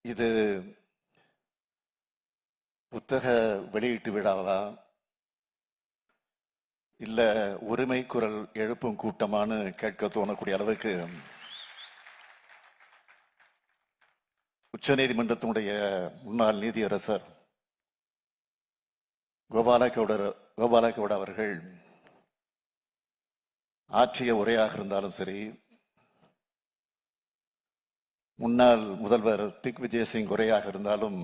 இது புத்தக வெளியீட்டு விழாவா இல்ல உரிமை குரல் எழுப்பும் கூட்டமானு கேட்க தோணக்கூடிய அளவுக்கு உச்ச நீதிமன்றத்தினுடைய முன்னாள் நீதியரசர் கோபாலகவுடர் அவர்கள் ஆற்றிய உரையாக இருந்தாலும் சரி, முன்னாள் முதல்வர் திக்விஜய் சிங் உரையாக இருந்தாலும்,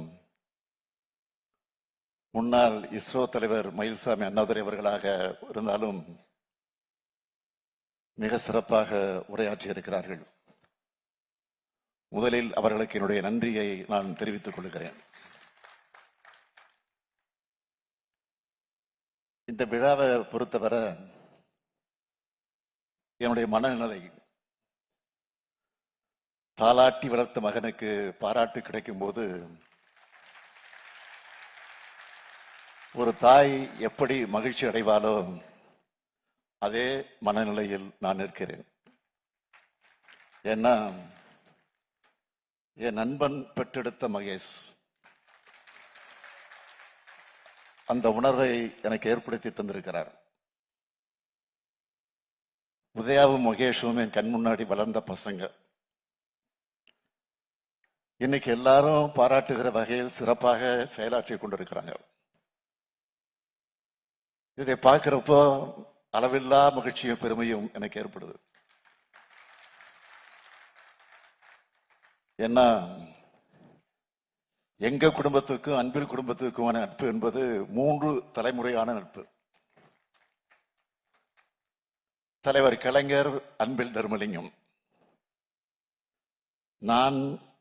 முன்னாள் இஸ்ரோ தலைவர் மயில்சாமி அண்ணாதுரை அவர்களாக இருந்தாலும் மிக சிறப்பாக உரையாற்றி இருக்கிறார்கள். முதலில் அவர்களுக்கு என்னுடைய நன்றியை நான் தெரிவித்துக் கொள்கிறேன். இந்த விழாவை பொறுத்தவரை என்னுடைய மனநிலை, தாலாட்டி வளர்த்த மகனுக்கு பாராட்டு கிடைக்கும் போது ஒரு தாய் எப்படி மகிழ்ச்சி அடைவாளோ அதே மனநிலையில் நான் இருக்கிறேன். ஏன்னா என் நண்பன் பெற்றெடுத்த மகேஷ் அந்த உணர்வை எனக்கு ஏற்படுத்தி தந்திருக்கிறார். உதயாவும் மகேஷும் என் கண் முன்னாடி வளர்ந்த பசங்க. இன்னைக்கு எல்லாரும் பாராட்டுகிற வகையில் சிறப்பாக செயலாற்றி கொண்டிருக்கிறாங்க. இதை பார்க்கிறப்போ அளவில்லா மகிழ்ச்சியும் பெருமையும் எனக்கு ஏற்படுது. ஏன்னா எங்க குடும்பத்துக்கும் அன்பில் குடும்பத்துக்குமான நட்பு என்பது 3 தலைமுறையான நட்பு. தலைவர் கலைஞர் அன்பில் தர்மலிங்கம், நான்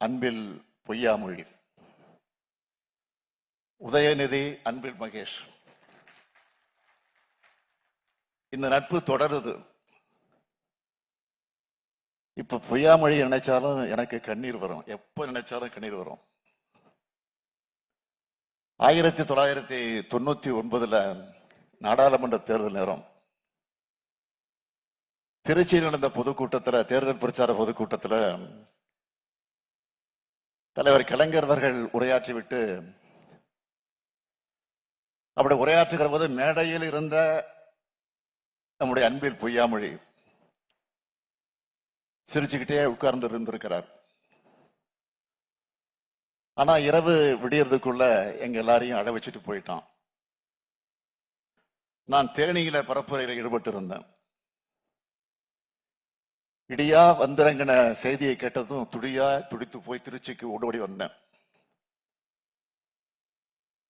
அன்பில் பொய்யாமொழி, உதயநிதி அன்பில் மகேஷ். இந்த நட்பு தொடருது. இப்ப பொய்யாமொழி நினைச்சாலும் எனக்கு கண்ணீர் வரும், எப்ப நினைச்சாலும் கண்ணீர் வரும். 1999 நாடாளுமன்ற தேர்தல் நேரம் திருச்சியில் நடந்த பொதுக்கூட்டத்தில், தேர்தல் பிரச்சார பொதுக்கூட்டத்தில் தலைவர் கலைஞர் அவர்கள் உரையாற்றிவிட்டு அப்படி உரையாற்றுகிற போது மேடையில் இருந்த நம்முடைய அன்பில் பொய்யாமொழி சிரிச்சுக்கிட்டே உட்கார்ந்து இருந்திருக்கிறார். ஆனா இரவு விடியறதுக்குள்ள எங்க எல்லாரையும் அழ வச்சுட்டு போயிட்டான். நான் தேனியில பரப்புரையில் ஈடுபட்டு இருந்தேன். இடியா வந்திறங்கின செய்தியை கேட்டதும் துடித்து போய் திருச்சிக்கு ஓடோடி வந்தேன்.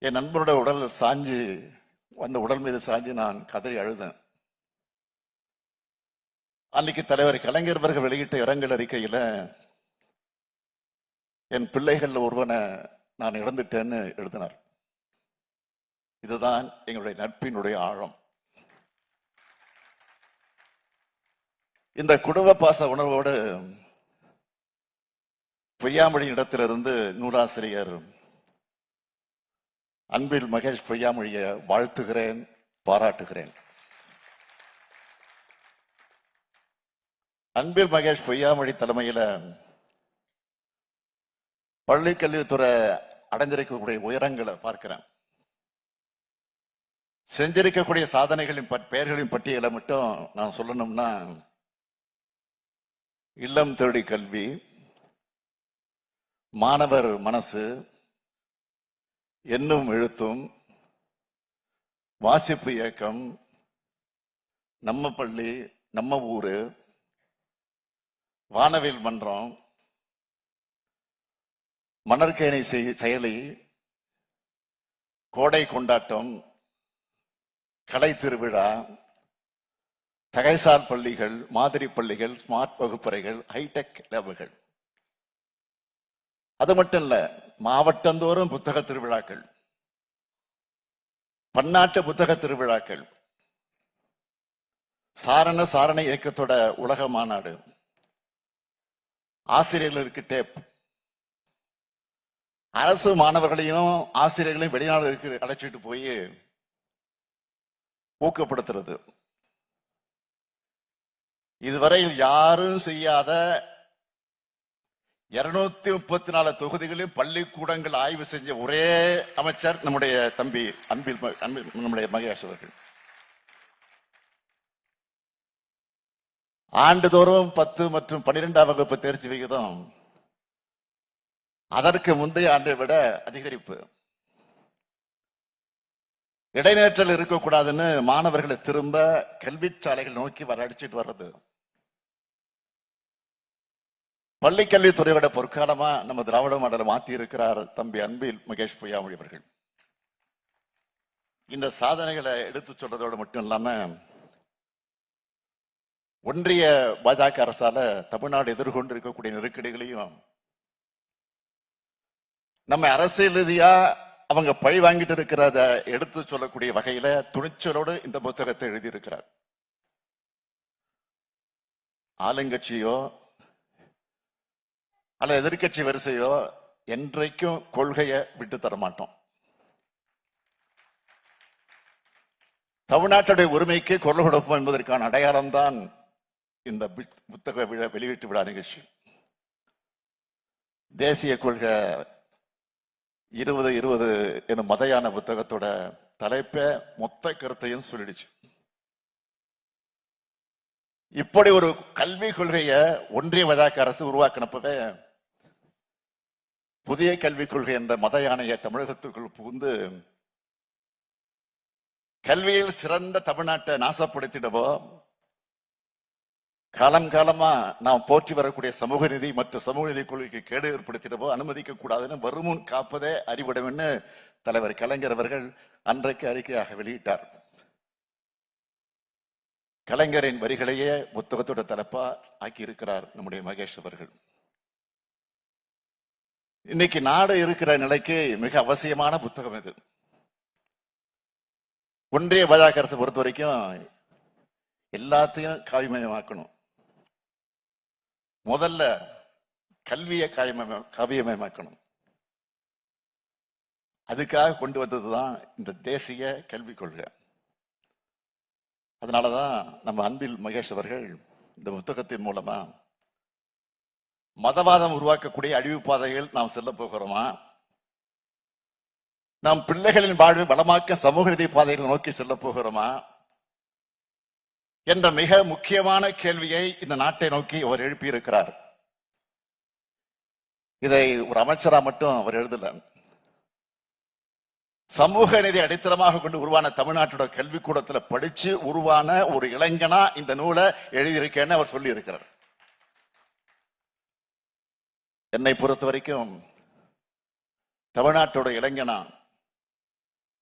என் நண்பனோட உடல் சாஞ்சு, அந்த உடல் மீது சாஞ்சு நான் கதறி அழுதேன். அன்னைக்கு தலைவர் கலைஞர் அவர்கள் வெளியிட்ட இரங்கல் அறிக்கையில என் பிள்ளைகள் ஒருவனை நான் இழந்துட்டேன்னு எழுதினார். இதுதான் எங்களுடைய நட்பினுடைய ஆழம். இந்த குடும்ப பாச உணர்வோடு பொய்யாமொழி இடத்திலிருந்து நூலாசிரியர் அன்பில் மகேஷ் பொய்யாமொழியை வாழ்த்துகிறேன், பாராட்டுகிறேன். அன்பில் மகேஷ் பொய்யாமொழி தலைமையில பள்ளி கல்வித்துறை அடைந்திருக்கக்கூடிய உயரங்களை பார்க்கிறேன். செஞ்சிருக்கக்கூடிய சாதனைகளின் பெயர்களின் பட்டியலை மட்டும் நான் சொல்லணும்னா, இல்லம் தேடி கல்வி, மாணவர் மனசு, எண்ணும் எழுத்தும், வாசிப்பு இயக்கம், நம்ம பள்ளி நம்ம ஊரு, வானவில் மன்றம், மணற்கேணி செயலி, கோடை கொண்டாட்டம், கலை திருவிழா, தகைசால் பள்ளிகள், மாதிரி பள்ளிகள், ஸ்மார்ட் வகுப்பறைகள், ஹைடெக் லேபுகள். அது மட்டும் இல்ல, மாவட்டந்தோறும் புத்தக திருவிழாக்கள், பன்னாட்டு புத்தக திருவிழாக்கள், சாரண இயக்கத்தோட உலக மாநாடு, ஆசிரியர்களுக்கு டேப், அரசு மாணவர்களையும் ஆசிரியர்களையும் வெளிநாடுகளுக்கு அழைச்சிட்டு போய் ஊக்கப்படுத்துறது, இதுவரையில் யாரும் செய்யாத 234 தொகுதிகளில் பள்ளிக்கூடங்கள் ஆய்வு செஞ்ச ஒரே அமைச்சர் நம்முடைய தம்பி அன்பில் நம்முடைய மகேஷ் அவர்கள். ஆண்டுதோறும் 10 மற்றும் 12ஆம் வகுப்பு தேர்ச்சி விகிதம் அதற்கு முந்தைய ஆண்டை விட அதிகரிப்பு. இடைநேற்றல் இருக்கக்கூடாதுன்னு மாணவர்களை திரும்ப கல்வி சாலைகள் நோக்கி அடிச்சுட்டு வர்றது. பள்ளிக்கல்வித்துறையோட பொற்காலமா நம்ம திராவிட மாடலை மாத்தி இருக்கிறார் தம்பி அன்பில் மகேஷ் பொய்யாமொழி அவர்கள். இந்த சாதனைகளை எடுத்து சொல்றதோடு மட்டும் இல்லாம ஒன்றிய பாஜக அரசால தமிழ்நாடு எதிர்கொண்டு இருக்கக்கூடிய நெருக்கடிகளையும் நம்ம அரசியல் ரீதியா அவங்க பழி வாங்கிட்டு இருக்கிறத எடுத்து சொல்லக்கூடிய வகையில துணிச்சலோடு இந்த புத்தகத்தை எழுதியிருக்கிறார். ஆளுங்கட்சியோ அல்ல எதிர்கட்சி வரிசையோ என்றைக்கும் கொள்கையை விட்டு தர மாட்டோம். தமிழ்நாட்டுடைய உரிமைக்கு குரல் கொடுப்போம் என்பதற்கான அடையாளம் தான் இந்த புத்தக வெளியீட்டு விழா நிகழ்ச்சி. தேசிய கொள்கை 2020 எனும் மதையான புத்தகத்தோட தலைப்ப மொத்த கருத்தையும் சொல்லிடுச்சு. இப்படி ஒரு கல்வி கொள்கையை ஒன்றிய பாஜக அரசு உருவாக்கினப்பவே புதிய கல்விக் கொள்கை என்ற மத யானையை தமிழகத்திற்குள் புகுந்து கல்வியில் சிறந்த தமிழ்நாட்டை நாசப்படுத்திடவோ, காலம் காலமா நாம் போற்றி வரக்கூடிய சமூக நீதி மற்றும் சமூக நீதி கொள்கைக்கு கேடு ஏற்படுத்திடவோ அனுமதிக்க கூடாதுன்னு வருமுன் காப்பதே அறிவிடம்னு தலைவர் கலைஞர் அவர்கள் அன்றைக்கு அறிக்கையாக வெளியிட்டார். கலைஞரின் வரிகளையே புத்தகத்தோட தலைப்பா ஆக்கி இருக்கிறார் நம்முடைய மகேஷ் அவர்கள். இன்னைக்கு நாடு இருக்கிற நிலைக்கு மிக அவசியமான புத்தகம் இது. ஒன்றிய பாஜக அரசு பொறுத்த வரைக்கும் எல்லாத்தையும் காவியமயமாக்கணும். முதல்ல கல்வியை காவியமயமாக்கணும். அதுக்காக கொண்டு வந்ததுதான் இந்த தேசிய கல்விக் கொள்கை. அதனாலதான் நம்ம அன்பில் மகேஷ் அவர்கள் இந்த புத்தகத்தின் மூலமா மதவாதம் உருவாக்கக்கூடிய அழிவு பாதைகள் நாம் செல்ல போகிறோமா, நாம் பிள்ளைகளின் வாழ்வை வளமாக்க சமூக நீதி பாதைகளை நோக்கி செல்ல போகிறோமா என்ற மிக முக்கியமான கேள்வியை இந்த நாட்டை நோக்கி அவர் எழுப்பியிருக்கிறார். இதை ஒரு அமைச்சரா மட்டும் அவர் எழுதல, சமூக நீதி அடித்தளமாக கொண்டு உருவான தமிழ்நாட்டோட கல்விக்கூடத்துல படிச்சு உருவான ஒரு இளைஞனா இந்த நூலை எழுதியிருக்கேன்னு அவர் சொல்லி இருக்கிறார். என்னை பொறுத்த வரைக்கும் தமிழ்நாட்டோட இளைஞனா,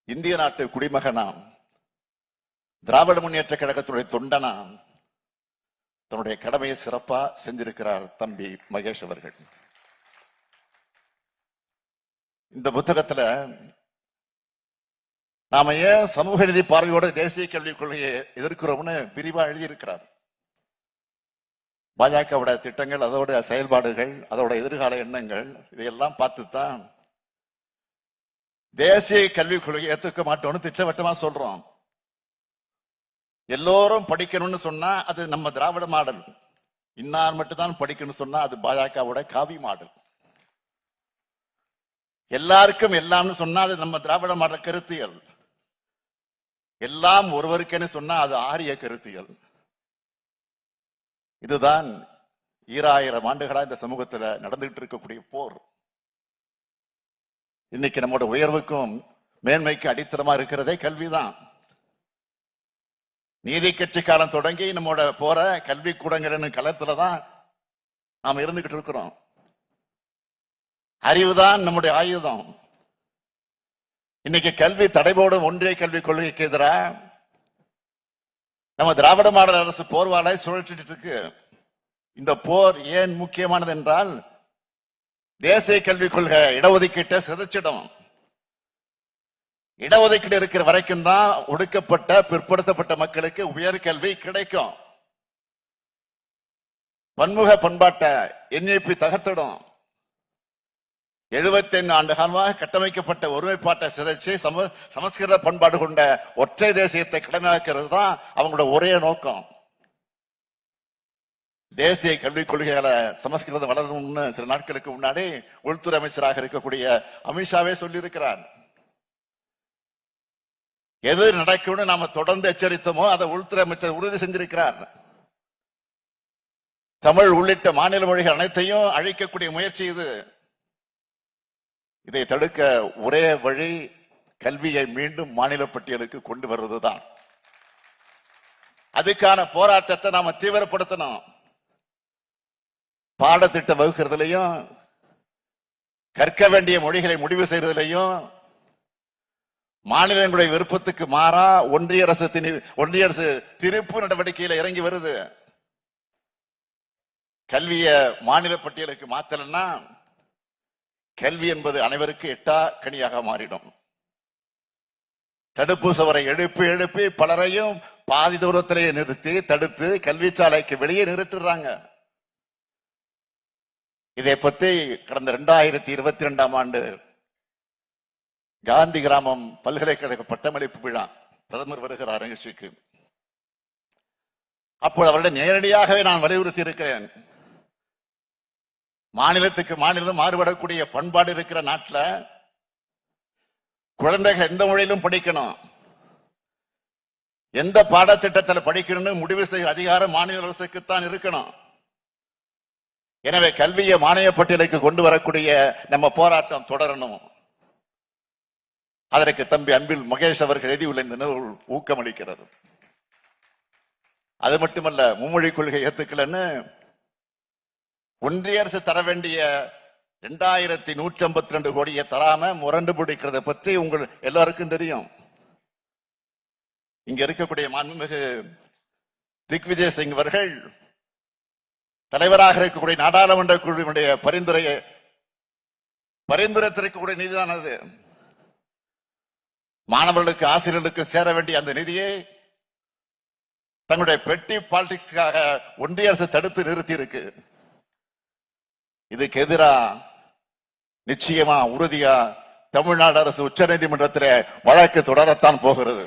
இந்திய நாட்டு குடிமகனா, திராவிட முன்னேற்ற கழகத்துடைய தொண்டனா தன்னுடைய கடமையை சிறப்பா செஞ்சிருக்கிறார் தம்பி மகேஷ் அவர்கள். இந்த புத்தகத்துல நாம ஏன் சமூக நீதி பார்வையோட தேசிய கல்விக் கொள்கையை எதிர்க்கிறோம்னு விரிவா எழுதியிருக்கிறார். பாஜகவோட திட்டங்கள், அதோட செயல்பாடுகள், அதோட எதிர்கால எண்ணங்கள் இதையெல்லாம் பார்த்துதான் தேசிய கல்விக் கொள்கையை ஏற்றுக்க மாட்டோம்னு திட்டவட்டமா சொல்றோம். எல்லோரும் படிக்கணும்னு சொன்னா அது நம்ம திராவிட மாடல், இன்னார் மட்டும்தான் படிக்கணும்னு சொன்னா அது பாஜகவோட காவி மாடல். எல்லாருக்கும் எல்லாம்னு சொன்னா அது நம்ம திராவிட மாடல் கருத்தியல். எல்லாம் ஒருவருக்கென சொன்னா அது ஆரிய கருத்தியல். இதுதான் 2000 ஆண்டுகளா இந்த சமூகத்துல நடந்துகிட்டு இருக்கக்கூடிய போர். இன்னைக்கு நம்மோட உயர்வுக்கும் மேன்மைக்கு அடித்தளமா இருக்கிறதே கல்விதான். நீதி கட்சி காலம் தொடங்கி நம்மோட போற கல்வி கூடங்கள் களத்துலதான் நாம் இருந்துகிட்டு இருக்கிறோம். அறிவுதான் நம்முடைய ஆயுதம். இன்னைக்கு கல்வி தடைபோடும் ஒன்றிய கல்விக் கொள்கைக்கு எதிராக நம்ம திராவிட மாடல் அரசு போர்வாலை சுழற்றிட்டு இருக்கு. இந்த போர் ஏன் முக்கியமானது என்றால், தேசிய கல்விக் கொள்கை இடஒதுக்கீட்டை சிதைச்சிடும். இடஒதுக்கீடு இருக்கிற வரைக்கும் தான் ஒடுக்கப்பட்ட பிற்படுத்தப்பட்ட மக்களுக்கு உயர்கல்வி கிடைக்கும். பன்முக பண்பாட்டை என்ஐபி தகர்த்திடும். 75 ஆண்டு காலமாக கட்டமைக்கப்பட்ட ஒருமைப்பாட்டை சிதைச்சு சமஸ்கிருத பண்பாடு கொண்ட ஒற்றை தேசியத்தை கடமையாக்குறது தான் அவங்களோட ஒரே நோக்கம். தேசிய கல்விக் கொள்கையால சமஸ்கிருதம் வளரணும்னு சில நாட்களுக்கு முன்னாடி உள்துறை அமைச்சராக இருக்கக்கூடிய அமித்ஷாவே சொல்லி இருக்கிறார். எது நடக்கும்னு நாம தொடர்ந்து எச்சரித்தோமோ அதை உள்துறை அமைச்சர் உறுதி செஞ்சிருக்கிறார். தமிழ் உள்ளிட்ட மாநில மொழிகள் அனைத்தையும் அழிக்கக்கூடிய முயற்சி இது. இதை தடுக்க ஒரே வழி கல்வியை மீண்டும் மாநில பட்டியலுக்கு கொண்டு வருவதுதான். அதுக்கான போராட்டத்தை நாம தீவிரப்படுத்தணும். பாடத்திட்டம் வகுக்கிறதுலையும் கற்க வேண்டிய மொழிகளை முடிவு செய்வதிலையும் மாநிலங்களுடைய விருப்பத்துக்கு மாறா ஒன்றிய அரசு திருப்பு நடவடிக்கையில இறங்கி வருது. கல்விய மாநில பட்டியலுக்கு மாத்தலன்னா கல்வி என்பது அனைவருக்கு எட்டா கனியாக மாறிடும். தடுப்பு சுவரை எழுப்பி பலரையும் பாதி தூரத்திலேயே நிறுத்தி தடுத்து கல்வி சாலைக்கு வெளியே நிறுத்துறாங்க. இதை பத்தி கடந்த 2022 ஆண்டு காந்தி கிராமம் பல்கலைக்கழக பட்டமளிப்பு விழா பிரதமர் வருகிறார் நிகழ்ச்சிக்கு. அப்போது அவரிடம் நேரடியாகவே நான் வலியுறுத்தி இருக்கிறேன். மாநிலத்துக்கு மாநிலம் மாறுபடக்கூடிய பண்பாடு இருக்கிற நாட்டில் குழந்தைகள் எந்த மொழியிலும் படிக்கணும், எந்த பாடத்திட்டத்தில் படிக்கணும்னு முடிவு செய்ய அதிகாரம் மாநில அரசுக்குத்தான் இருக்கணும். எனவே கல்வியை மானிய பட்டியலுக்கு கொண்டு வரக்கூடிய நம்ம போராட்டம் தொடரணும். அதற்கு தம்பி அன்பில் மகேஷ் அவர்கள் எழுதியுள்ள இந்த நூல் ஊக்கமளிக்கிறது. அது மட்டுமல்ல, மும்மொழி கொள்கை ஏத்துக்கலன்னு ஒன்றிய அரசு தர வேண்டிய 2152 கோடியை தராம முரண்டு பிடிக்கிறத பற்றி உங்கள் எல்லாருக்கும் தெரியும். இங்க இருக்கக்கூடிய மாண்புமிகு திக்விஜய் சிங் அவர்கள் தலைவராக இருக்கக்கூடிய நாடாளுமன்ற குழுவினுடைய பரிந்துரைத்திருக்கக்கூடிய நிதிதான் அது. மாணவர்களுக்கு ஆசிரியர்களுக்கு சேர வேண்டிய அந்த நிதியை தங்களுடைய பெட்டி பாலிடிக்ஸ்க்காக ஒன்றிய அரசு தடுத்து நிறுத்தி இருக்கு. இதுக்கு எதிராக நிச்சயமா உறுதியா தமிழ்நாடு அரசு உச்ச நீதிமன்றத்தில் வழக்கு தொடரத்தான் போகிறது.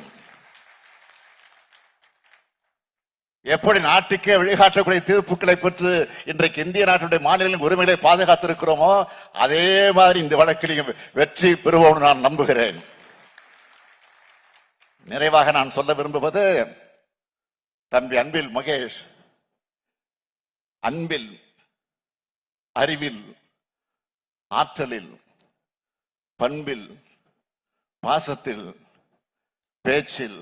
எப்படி நாட்டுக்கே வழிகாட்டக்கூடிய தீர்ப்புகளை பெற்று இன்றைக்கு இந்திய நாட்டுடைய மாநில உரிமைகளை பாதுகாத்திருக்கிறோமோ அதே மாதிரி இந்த வழக்கிலையும் வெற்றி பெறுவோம் நான் நம்புகிறேன். நிறைவாக நான் சொல்ல விரும்புவது, தம்பி அன்பில் மகேஷ் அன்பில், அறிவில், ஆற்றலில், பண்பில், பாசத்தில், பேச்சில்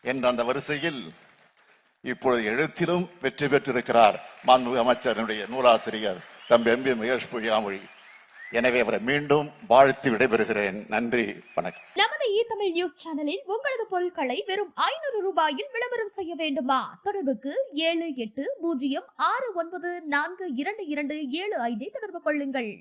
என்ற அந்த வரிசையில் இப்பொழுது எழுத்திலும் வெற்றி பெற்றிருக்கிறார் மாண்புமிகு அமைச்சருடைய நூலாசிரியர் தம்பி அன்பில் மகேஷ் பொய்யாமொழி. எனவே அவரை மீண்டும் வாழ்த்து விடைபெறுகிறேன். நன்றி, வணக்கம். நமது தமிழ் நியூஸ் சேனலில் உங்களது பொருட்களை வெறும் 500 ரூபாயில் விளம்பரம் செய்ய வேண்டுமா? தொடர்புக்கு 7806942275 தொடர்பு கொள்ளுங்கள்.